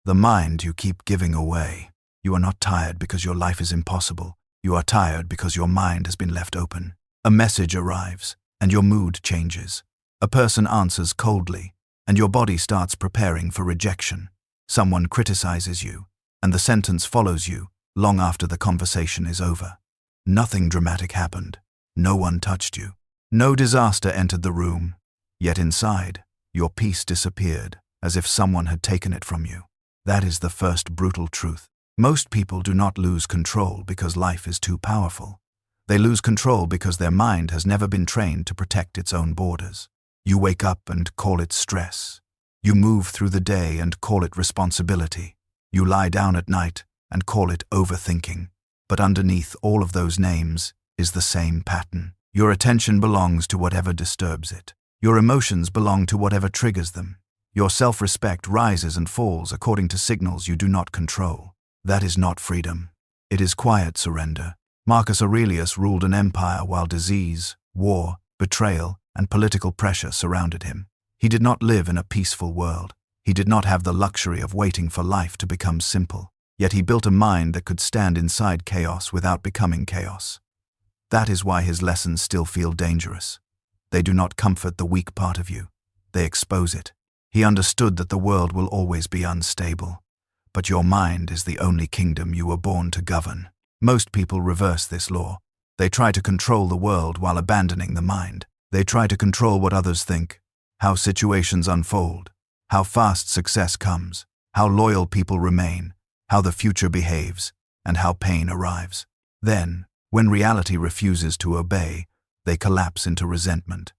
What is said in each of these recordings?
The mind you keep giving away. You are not tired because your life is impossible. You are tired because your mind has been left open. A message arrives, and your mood changes. A person answers coldly, and your body starts preparing for rejection. Someone criticizes you, and the sentence follows you long after the conversation is over. Nothing dramatic happened. No one touched you. No disaster entered the room. Yet inside, your peace disappeared, as if someone had taken it from you. That is the first brutal truth. Most people do not lose control because life is too powerful. They lose control because their mind has never been trained to protect its own borders. You wake up and call it stress. You move through the day and call it responsibility. You lie down at night and call it overthinking. But underneath all of those names is the same pattern. Your attention belongs to whatever disturbs it. Your emotions belong to whatever triggers them. Your self-respect rises and falls according to signals you do not control. That is not freedom. It is quiet surrender. Marcus Aurelius ruled an empire while disease, war, betrayal, and political pressure surrounded him. He did not live in a peaceful world. He did not have the luxury of waiting for life to become simple. Yet he built a mind that could stand inside chaos without becoming chaos. That is why his lessons still feel dangerous. They do not comfort the weak part of you. They expose it. He understood that the world will always be unstable. But your mind is the only kingdom you were born to govern. Most people reverse this law. They try to control the world while abandoning the mind. They try to control what others think, how situations unfold, how fast success comes, how loyal people remain, how the future behaves, and how pain arrives. Then, when reality refuses to obey, they collapse into resentment.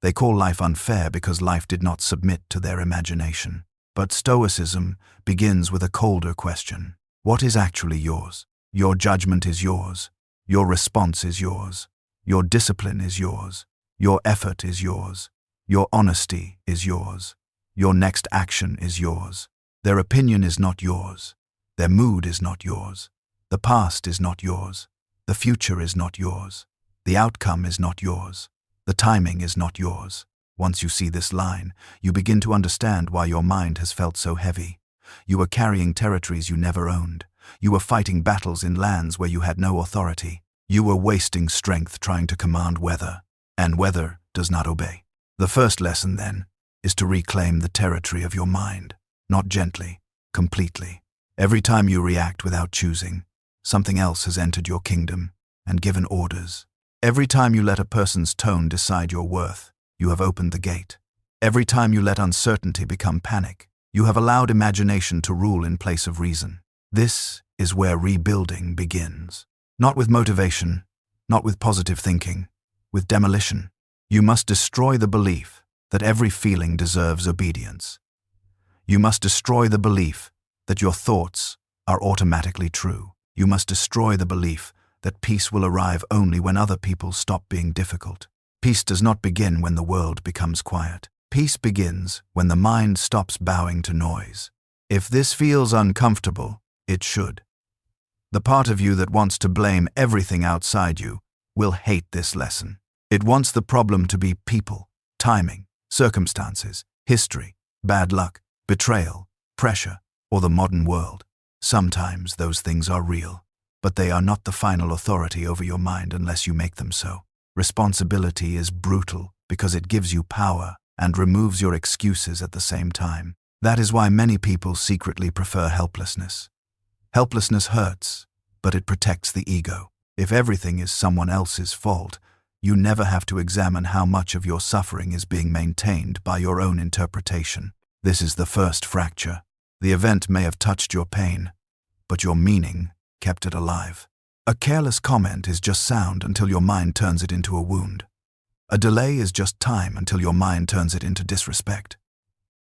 They call life unfair because life did not submit to their imagination. But Stoicism begins with a colder question. What is actually yours? Your judgment is yours. Your response is yours. Your discipline is yours. Your effort is yours. Your honesty is yours. Your next action is yours. Their opinion is not yours. Their mood is not yours. The past is not yours. The future is not yours. The outcome is not yours. The timing is not yours. Once you see this line, you begin to understand why your mind has felt so heavy. You were carrying territories you never owned. You were fighting battles in lands where you had no authority. You were wasting strength trying to command weather, and weather does not obey. The first lesson, then, is to reclaim the territory of your mind, not gently, completely. Every time you react without choosing, something else has entered your kingdom and given orders. Every time you let a person's tone decide your worth, you have opened the gate. Every time you let uncertainty become panic, you have allowed imagination to rule in place of reason. This is where rebuilding begins. Not with motivation, not with positive thinking, with demolition. You must destroy the belief that every feeling deserves obedience. You must destroy the belief that your thoughts are automatically true. You must destroy the belief that peace will arrive only when other people stop being difficult. Peace does not begin when the world becomes quiet. Peace begins when the mind stops bowing to noise. If this feels uncomfortable, it should. The part of you that wants to blame everything outside you will hate this lesson. It wants the problem to be people, timing, circumstances, history, bad luck, betrayal, pressure, or the modern world. Sometimes those things are real, but they are not the final authority over your mind unless you make them so. Responsibility is brutal because it gives you power and removes your excuses at the same time. That is why many people secretly prefer helplessness. Helplessness hurts, but it protects the ego. If everything is someone else's fault, you never have to examine how much of your suffering is being maintained by your own interpretation. This is the first fracture. The event may have touched your pain, but your meaning kept it alive. A careless comment is just sound until your mind turns it into a wound. A delay is just time until your mind turns it into disrespect.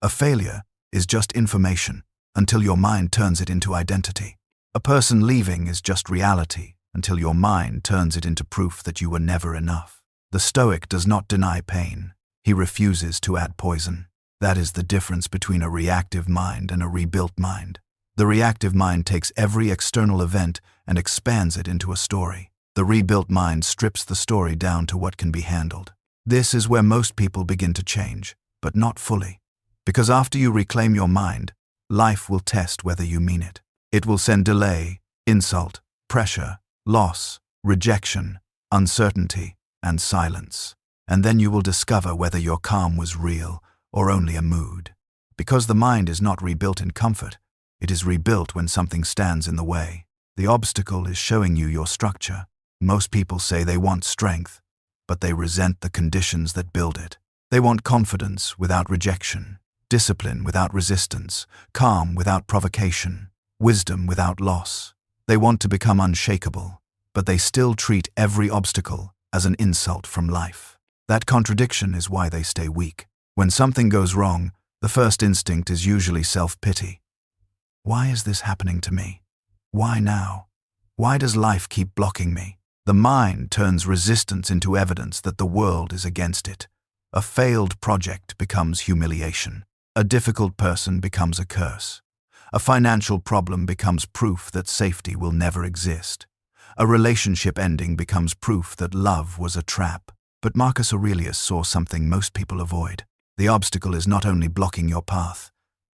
A failure is just information until your mind turns it into identity. A person leaving is just reality until your mind turns it into proof that you were never enough. The Stoic does not deny pain. He refuses to add poison. That is the difference between a reactive mind and a rebuilt mind. The reactive mind takes every external event and expands it into a story. The rebuilt mind strips the story down to what can be handled. This is where most people begin to change, but not fully. Because after you reclaim your mind, life will test whether you mean it. It will send delay, insult, pressure, loss, rejection, uncertainty, and silence. And then you will discover whether your calm was real or only a mood. Because the mind is not rebuilt in comfort, it is rebuilt when something stands in the way. The obstacle is showing you your structure. Most people say they want strength, but they resent the conditions that build it. They want confidence without rejection, discipline without resistance, calm without provocation, wisdom without loss. They want to become unshakable, but they still treat every obstacle as an insult from life. That contradiction is why they stay weak. When something goes wrong, the first instinct is usually self-pity. Why is this happening to me? Why now? Why does life keep blocking me? The mind turns resistance into evidence that the world is against it. A failed project becomes humiliation. A difficult person becomes a curse. A financial problem becomes proof that safety will never exist. A relationship ending becomes proof that love was a trap. But Marcus Aurelius saw something most people avoid. The obstacle is not only blocking your path,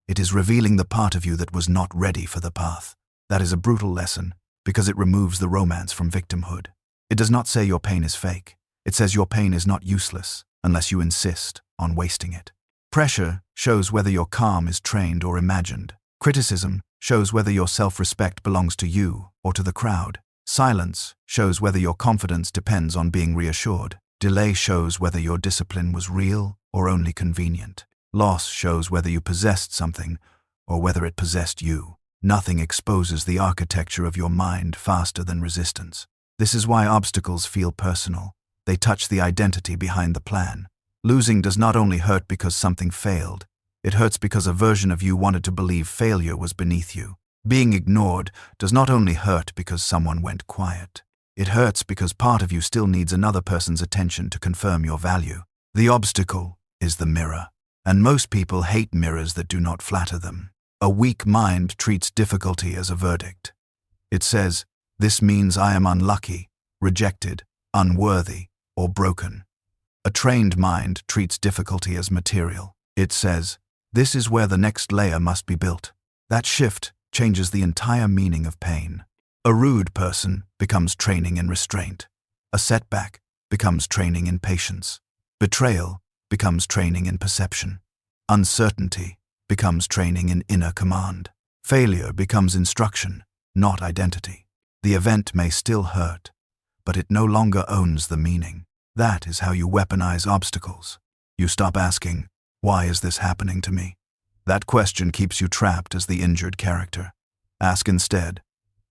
it is revealing the part of you that was not ready for the path. That is a brutal lesson, because it removes the romance from victimhood. It does not say your pain is fake. It says your pain is not useless unless you insist on wasting it. Pressure shows whether your calm is trained or imagined. Criticism shows whether your self-respect belongs to you or to the crowd. Silence shows whether your confidence depends on being reassured. Delay shows whether your discipline was real or only convenient. Loss shows whether you possessed something or whether it possessed you. Nothing exposes the architecture of your mind faster than resistance. This is why obstacles feel personal. They touch the identity behind the plan. Losing does not only hurt because something failed. It hurts because a version of you wanted to believe failure was beneath you. Being ignored does not only hurt because someone went quiet. It hurts because part of you still needs another person's attention to confirm your value. The obstacle is the mirror, and most people hate mirrors that do not flatter them. A weak mind treats difficulty as a verdict. It says, "This means I am unlucky, rejected, unworthy, or broken." A trained mind treats difficulty as material. It says, "This is where the next layer must be built." That shift changes the entire meaning of pain. A rude person becomes training in restraint. A setback becomes training in patience. Betrayal becomes training in perception. Uncertainty becomes training in inner command. Failure becomes instruction, not identity. The event may still hurt, but it no longer owns the meaning. That is how you weaponize obstacles. You stop asking, "Why is this happening to me?" That question keeps you trapped as the injured character. Ask instead,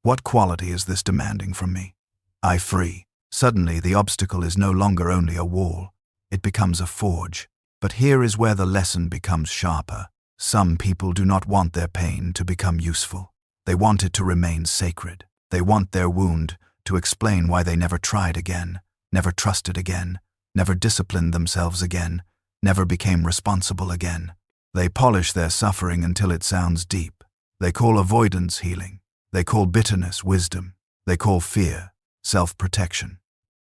"What quality is this demanding from me?" I free. Suddenly, the obstacle is no longer only a wall. It becomes a forge. But here is where the lesson becomes sharper. Some people do not want their pain to become useful. They want it to remain sacred. They want their wound to explain why they never tried again, never trusted again, never disciplined themselves again, never became responsible again. They polish their suffering until it sounds deep. They call avoidance healing. They call bitterness wisdom. They call fear self-protection.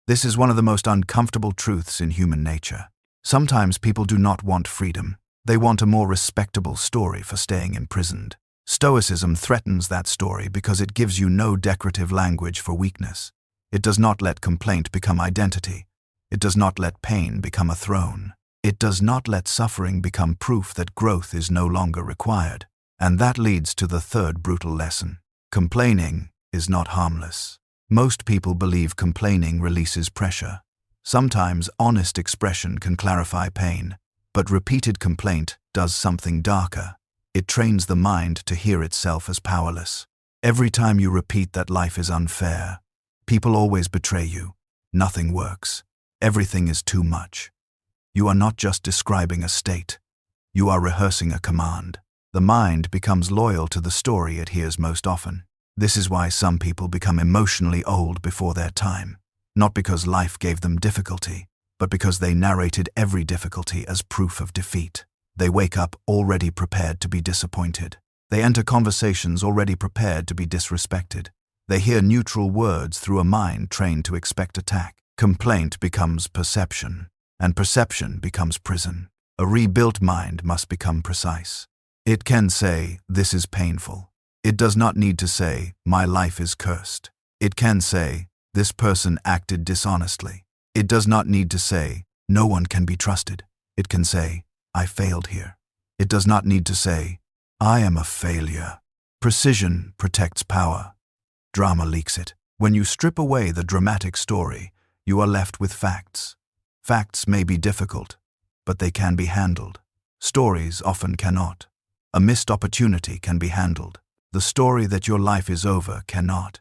This is one of the most uncomfortable truths in human nature. Sometimes people do not want freedom. They want a more respectable story for staying imprisoned. Stoicism threatens that story because it gives you no decorative language for weakness. It does not let complaint become identity. It does not let pain become a throne. It does not let suffering become proof that growth is no longer required. And that leads to the third brutal lesson. Complaining is not harmless. Most people believe complaining releases pressure. Sometimes honest expression can clarify pain, but repeated complaint does something darker. It trains the mind to hear itself as powerless. Every time you repeat that life is unfair, people always betray you. Nothing works. Everything is too much. You are not just describing a state. You are rehearsing a command. The mind becomes loyal to the story it hears most often. This is why some people become emotionally old before their time. Not because life gave them difficulty, but because they narrated every difficulty as proof of defeat. They wake up already prepared to be disappointed. They enter conversations already prepared to be disrespected. They hear neutral words through a mind trained to expect attack. Complaint becomes perception, and perception becomes prison. A rebuilt mind must become precise. It can say, "This is painful." It does not need to say, "My life is cursed." It can say, "This person acted dishonestly." It does not need to say, "No one can be trusted." It can say, "I failed here." It does not need to say, "I am a failure." Precision protects power. Drama leaks it. When you strip away the dramatic story, you are left with facts. Facts may be difficult, but they can be handled. Stories often cannot. A missed opportunity can be handled. The story that your life is over cannot.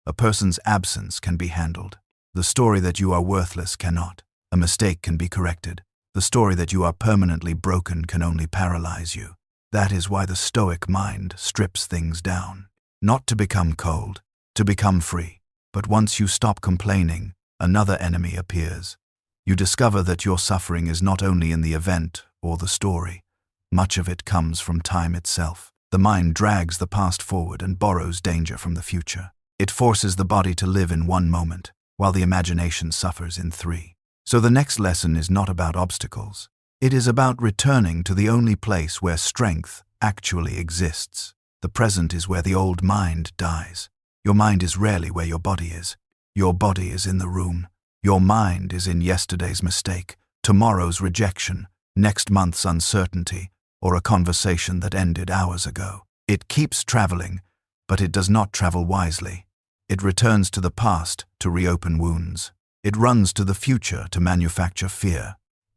A person's absence can be handled. The story that you are worthless cannot. A mistake can be corrected. The story that you are permanently broken can only paralyze you. That is why the Stoic mind strips things down. Not to become cold, to become free. But once you stop complaining, another enemy appears. You discover that your suffering is not only in the event or the story. Much of it comes from time itself. The mind drags the past forward and borrows danger from the future. It forces the body to live in one moment, while the imagination suffers in three. So the next lesson is not about obstacles. It is about returning to the only place where strength actually exists. The present is where the old mind dies. Your mind is rarely where your body is. Your body is in the room. Your mind is in yesterday's mistake, tomorrow's rejection, next month's uncertainty, or a conversation that ended hours ago. It keeps traveling, but it does not travel wisely. It returns to the past to reopen wounds. It runs to the future to manufacture fear.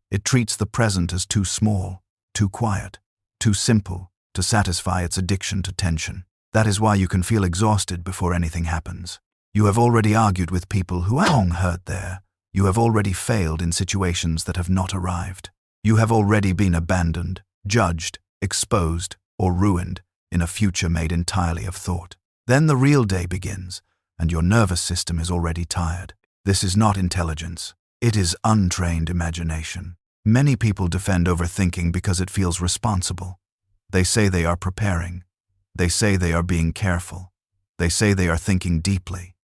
It treats the present as too small, too quiet, too simple to satisfy its addiction to tension. That is why you can feel exhausted before anything happens. You have already argued with people who are long hurt there. You have already failed in situations that have not arrived. You have already been abandoned, judged, exposed, or ruined in a future made entirely of thought. Then the real day begins, and your nervous system is already tired. This is not intelligence. It is untrained imagination. Many people defend overthinking because it feels responsible. They say they are preparing. They say they are being careful. They say they are thinking deeply.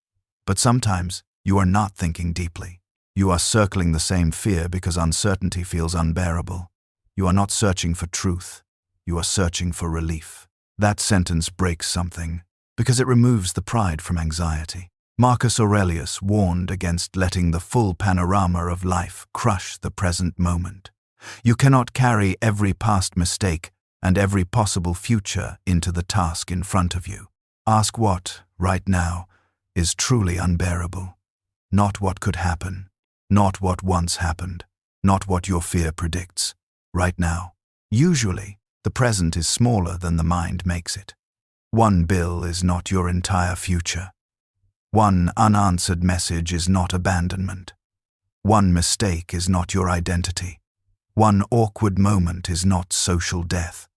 But sometimes you are not thinking deeply. You are circling the same fear because uncertainty feels unbearable. You are not searching for truth. You are searching for relief. That sentence breaks something because it removes the pride from anxiety. Marcus Aurelius warned against letting the full panorama of life crush the present moment. You cannot carry every past mistake and every possible future into the task in front of you. Ask what, right now, is truly unbearable. Not what could happen, not what once happened, not what your fear predicts. Right now. Usually, the present is smaller than the mind makes it. One bill is not your entire future. One unanswered message is not abandonment. One mistake is not your identity. One awkward moment is not social death.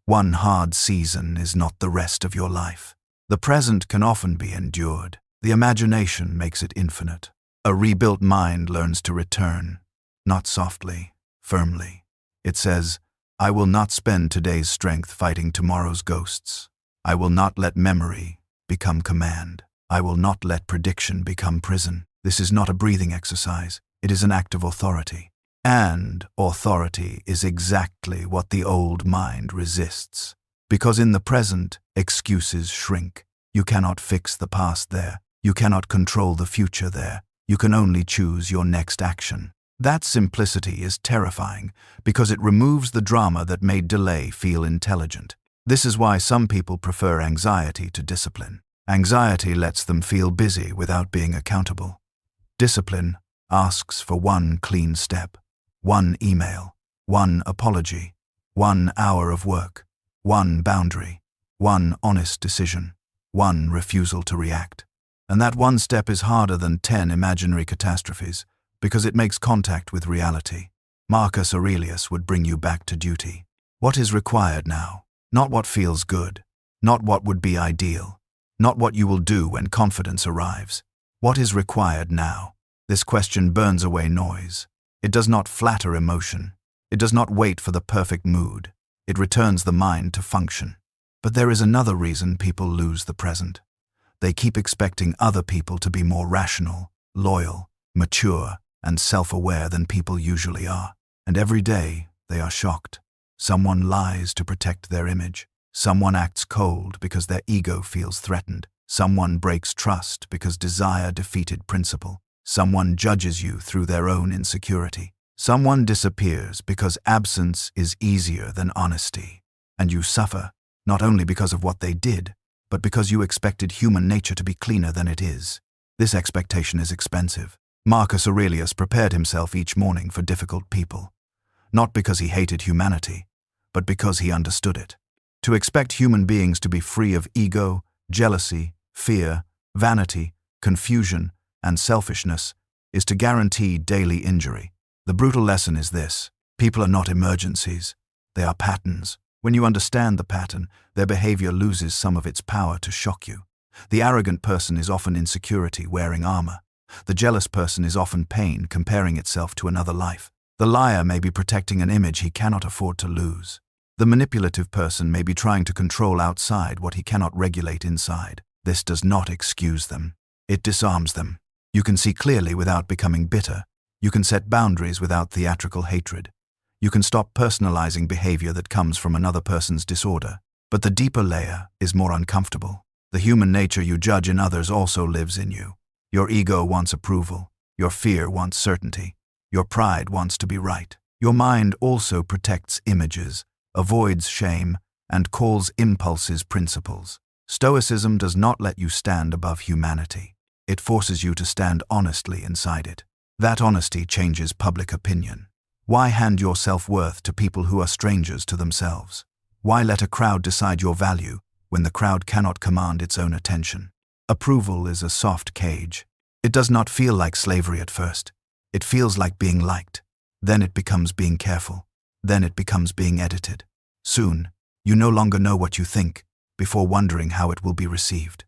One hard season is not the rest of your life. The present can often be endured. The imagination makes it infinite. A rebuilt mind learns to return, not softly, firmly. It says, "I will not spend today's strength fighting tomorrow's ghosts. I will not let memory become command. I will not let prediction become prison." This is not a breathing exercise. It is an act of authority. And authority is exactly what the old mind resists. Because in the present, excuses shrink. You cannot fix the past there. You cannot control the future there. You can only choose your next action. That simplicity is terrifying because it removes the drama that made delay feel intelligent. This is why some people prefer anxiety to discipline. Anxiety lets them feel busy without being accountable. Discipline asks for one clean step, one email, one apology, 1 hour of work, one boundary, one honest decision, one refusal to react. And that one step is harder than 10 imaginary catastrophes because it makes contact with reality. Marcus Aurelius would bring you back to duty. What is required now? Not what feels good, not what would be ideal, not what you will do when confidence arrives. What is required now? This question burns away noise. It does not flatter emotion. It does not wait for the perfect mood. It returns the mind to function. But there is another reason people lose the present. They keep expecting other people to be more rational, loyal, mature, and self-aware than people usually are. And every day, they are shocked. Someone lies to protect their image. Someone acts cold because their ego feels threatened. Someone breaks trust because desire defeated principle. Someone judges you through their own insecurity. Someone disappears because absence is easier than honesty. And you suffer, not only because of what they did, but because you expected human nature to be cleaner than it is. This expectation is expensive. Marcus Aurelius prepared himself each morning for difficult people, not because he hated humanity, but because he understood it. To expect human beings to be free of ego, jealousy, fear, vanity, confusion, and selfishness is to guarantee daily injury. The brutal lesson is this: people are not emergencies, they are patterns. When you understand the pattern, their behavior loses some of its power to shock you. The arrogant person is often insecurity wearing armor. The jealous person is often pain comparing itself to another life. The liar may be protecting an image he cannot afford to lose. The manipulative person may be trying to control outside what he cannot regulate inside. This does not excuse them. It disarms them. You can see clearly without becoming bitter. You can set boundaries without theatrical hatred. You can stop personalizing behavior that comes from another person's disorder. But the deeper layer is more uncomfortable. The human nature you judge in others also lives in you. Your ego wants approval. Your fear wants certainty. Your pride wants to be right. Your mind also protects images, avoids shame, and calls impulses principles. Stoicism does not let you stand above humanity. It forces you to stand honestly inside it. That honesty changes public opinion. Why hand your self-worth to people who are strangers to themselves? Why let a crowd decide your value when the crowd cannot command its own attention? Approval is a soft cage. It does not feel like slavery at first. It feels like being liked. Then it becomes being careful. Then it becomes being edited. Soon, you no longer know what you think before wondering how it will be received.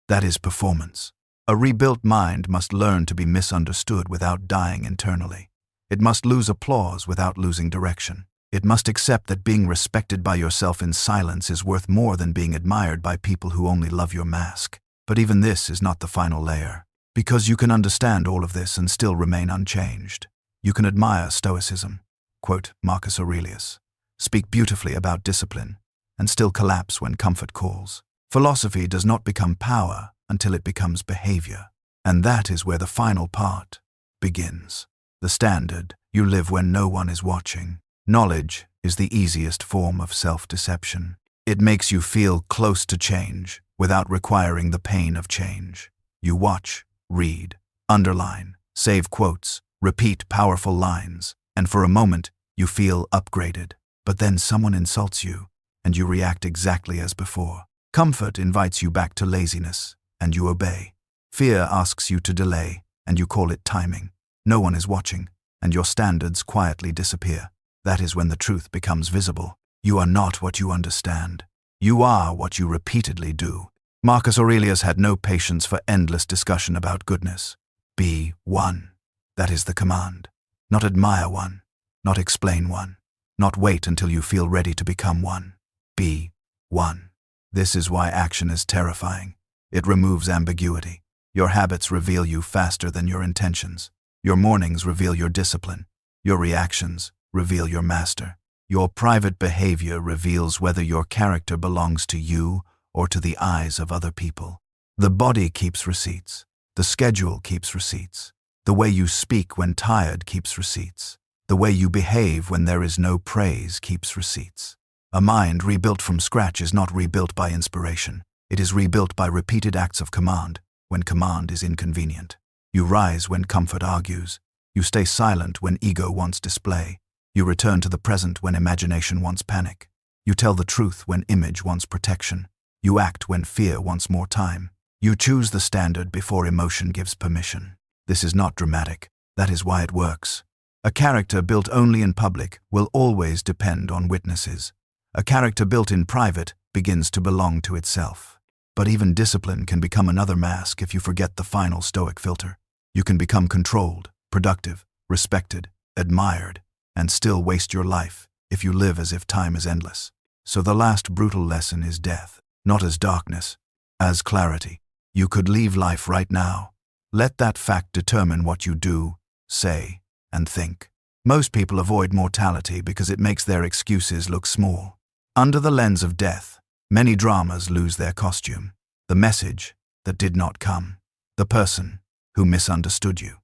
That is performance. A rebuilt mind must learn to be misunderstood without dying internally. It must lose applause without losing direction. It must accept that being respected by yourself in silence is worth more than being admired by people who only love your mask. But even this is not the final layer. Because you can understand all of this and still remain unchanged. You can admire Stoicism, quote Marcus Aurelius, speak beautifully about discipline, and still collapse when comfort calls. Philosophy does not become power until it becomes behavior. And that is where the final part begins. The standard, you live when no one is watching. Knowledge is the easiest form of self-deception. It makes you feel close to change without requiring the pain of change. You watch, read, underline, save quotes, repeat powerful lines, and for a moment you feel upgraded. But then someone insults you, and you react exactly as before. Comfort invites you back to laziness, and you obey. Fear asks you to delay, and you call it timing. No one is watching, and your standards quietly disappear. That is when the truth becomes visible. You are not what you understand. You are what you repeatedly do. Marcus Aurelius had no patience for endless discussion about goodness. Be one. That is the command. Not admire one. Not explain one. Not wait until you feel ready to become one. Be one. This is why action is terrifying. It removes ambiguity. Your habits reveal you faster than your intentions. Your mornings reveal your discipline. Your reactions reveal your master. Your private behavior reveals whether your character belongs to you or to the eyes of other people. The body keeps receipts. The schedule keeps receipts. The way you speak when tired keeps receipts. The way you behave when there is no praise keeps receipts. A mind rebuilt from scratch is not rebuilt by inspiration. It is rebuilt by repeated acts of command, when command is inconvenient. You rise when comfort argues. You stay silent when ego wants display. You return to the present when imagination wants panic. You tell the truth when image wants protection. You act when fear wants more time. You choose the standard before emotion gives permission. This is not dramatic. That is why it works. A character built only in public will always depend on witnesses. A character built in private begins to belong to itself. But even discipline can become another mask if you forget the final Stoic filter. You can become controlled, productive, respected, admired, and still waste your life if you live as if time is endless. So the last brutal lesson is death, not as darkness, as clarity. You could leave life right now. Let that fact determine what you do, say, and think. Most people avoid mortality because it makes their excuses look small. Under the lens of death, many dramas lose their costume. The message that did not come. The person who misunderstood you.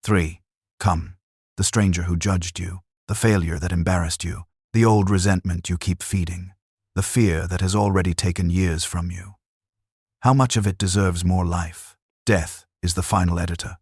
3. Come. The stranger who judged you. The failure that embarrassed you. The old resentment you keep feeding. The fear that has already taken years from you. How much of it deserves more life? Death is the final editor.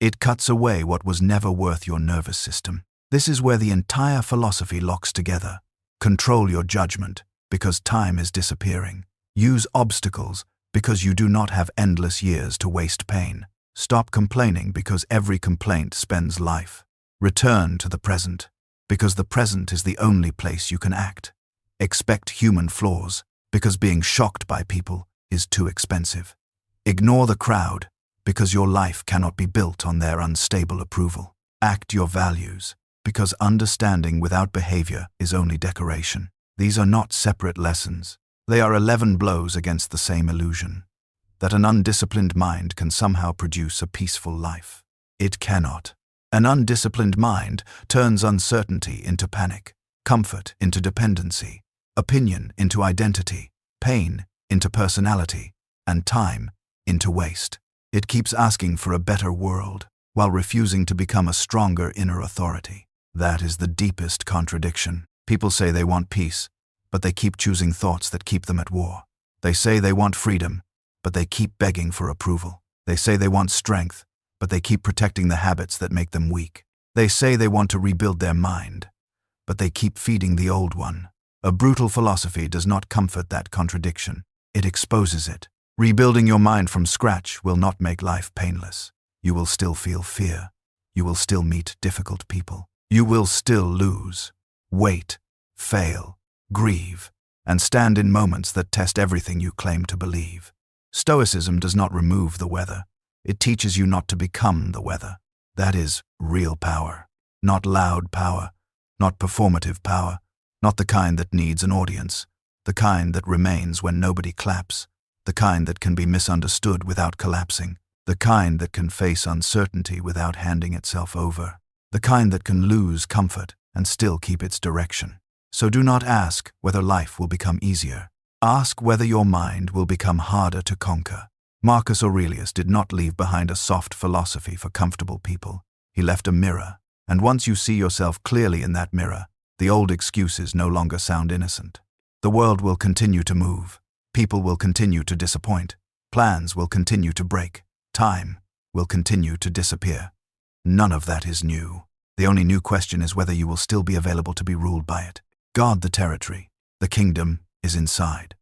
It cuts away what was never worth your nervous system. This is where the entire philosophy locks together. Control your judgment, because time is disappearing. Use obstacles, because you do not have endless years to waste pain. Stop complaining, because every complaint spends life. Return to the present, because the present is the only place you can act. Expect human flaws, because being shocked by people is too expensive. Ignore the crowd, because your life cannot be built on their unstable approval. Act your values, because understanding without behavior is only decoration. These are not separate lessons. They are 11 blows against the same illusion, that an undisciplined mind can somehow produce a peaceful life. It cannot. An undisciplined mind turns uncertainty into panic, comfort into dependency, opinion into identity, pain into personality, and time into waste. It keeps asking for a better world, while refusing to become a stronger inner authority. That is the deepest contradiction. People say they want peace, but they keep choosing thoughts that keep them at war. They say they want freedom, but they keep begging for approval. They say they want strength, but they keep protecting the habits that make them weak. They say they want to rebuild their mind, but they keep feeding the old one. A brutal philosophy does not comfort that contradiction. It exposes it. Rebuilding your mind from scratch will not make life painless. You will still feel fear. You will still meet difficult people. You will still lose, wait, fail, grieve, and stand in moments that test everything you claim to believe. Stoicism does not remove the weather. It teaches you not to become the weather. That is real power. Not loud power, not performative power, not the kind that needs an audience, the kind that remains when nobody claps, the kind that can be misunderstood without collapsing, the kind that can face uncertainty without handing itself over, the kind that can lose comfort and still keep its direction. So do not ask whether life will become easier. Ask whether your mind will become harder to conquer. Marcus Aurelius did not leave behind a soft philosophy for comfortable people. He left a mirror, and once you see yourself clearly in that mirror, the old excuses no longer sound innocent. The world will continue to move. People will continue to disappoint. Plans will continue to break. Time will continue to disappear. None of that is new. The only new question is whether you will still be available to be ruled by it. Guard the territory. The kingdom is inside.